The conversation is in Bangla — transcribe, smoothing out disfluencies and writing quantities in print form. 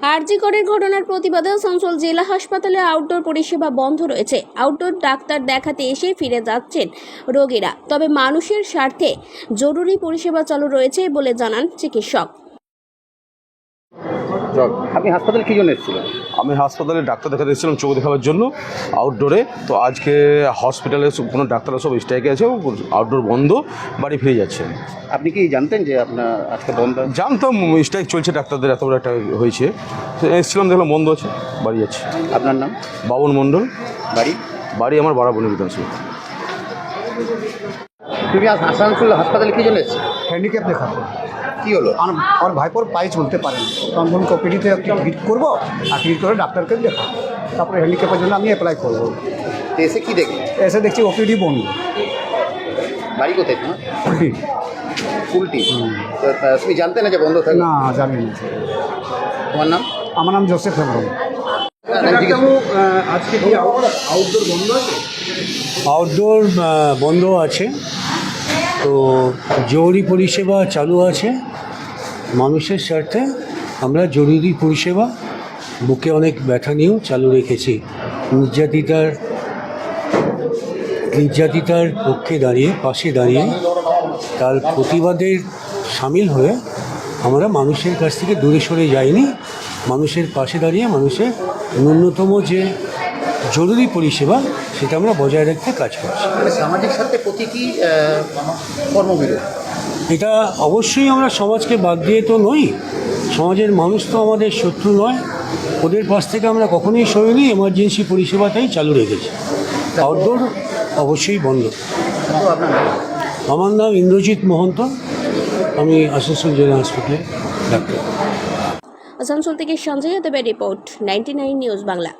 আরজি করের ঘটনার প্রতিবাদে আসানসোল জেলা হাসপাতালে আউটডোর পরিষেবা বন্ধ রয়েছে। আউটডোর ডাক্তার দেখাতে এসে ফিরে যাচ্ছেন রোগীরা, তবে মানুষের স্বার্থে জরুরি পরিষেবা চালু রয়েছে বলে জানান চিকিৎসক। আপনি হাসপাতালে কী জন্য এসেছিলেন? আমি হাসপাতালে ডাক্তার দেখাতে এসেছিলাম চোখ দেখাবার জন্য আউটডোরে। তো আজকে হসপিটালে কোনো ডাক্তাররা সব স্ট্রাইকে আছে, আউটডোর বন্ধ, বাড়ি ফিরে যাচ্ছে। আপনি কি জানতেন যে আপনার আজকে বন্ধ? জানতাম স্ট্রাইক চলছে ডাক্তারদের, এত বড় একটা হয়েছে। এসেছিলাম, দেখলাম বন্ধ আছে, বাড়ি যাচ্ছে। আপনার নাম? বাবন মণ্ডল। বাড়ি? বাড়ি আমার বারাবণী বিধানসভা। তুমি আজ আসানসোল হাসপাতালে কী জন্য এসেছো? হ্যান্ডিক্যাপ দেখাবো। কী হলো? আমার ভাইপোর পায়ে চলতে পারে না, তখন বলুন ওপিডিতে একটু ভিজিট করবো, আর ভিজিট করে ডাক্তারকে দেখাবো, তারপরে হ্যান্ডিক্যাপের জন্য আমি অ্যাপ্লাই করবো। তো এসে কী দেখি? এসে দেখছি ওপিডি বন্ধ। বাড়ি কোথায় তোমার? উল্টি। উল্টি? তো তুমি জানতে না যে বন্ধ থাকে? না, জানি না। তোমার নাম? আমার নাম জোসেফ হেমব্রম। আজকে কি আউটডোর বন্ধ আছে? আউটডোর বন্ধ আছে, তো জরুরি পরিষেবা চালু আছে। মানুষের স্বার্থে আমরা জরুরি পরিষেবা বুকে অনেক ব্যথা নিয়েও চালু রেখেছি। নির্যাতিতার পক্ষে দাঁড়িয়ে, পাশে দাঁড়িয়ে, তার প্রতিবাদের সামিল হয়ে আমরা মানুষের কাছ থেকে দূরে সরে যাইনি। মানুষের পাশে দাঁড়িয়ে মানুষের ন্যূনতম যে জরুরি পরিষেবা সেটা আমরা বজায় রাখতে কাজ করছি। সামাজিক স্বার্থে প্রতীকী কর্মবিরতি, এটা অবশ্যই আমরা সমাজকে বাদ দিয়ে তো নই। সমাজের মানুষ তো আমাদের শত্রু নয়, ওদের পাশ থেকে আমরা কখনোই সরিনি। এমার্জেন্সি পরিষেবাটাই চালু রেখেছি। আউটডোর অবশ্যই বন্ধ। আমার নাম ইন্দ্রজিৎ মহন্ত, আমি আসানসোল জেলা হাসপাতালে ডাক্তার। আসানসোল থেকে সঞ্জয় দেবের রিপোর্ট, 99 নিউজ বাংলা।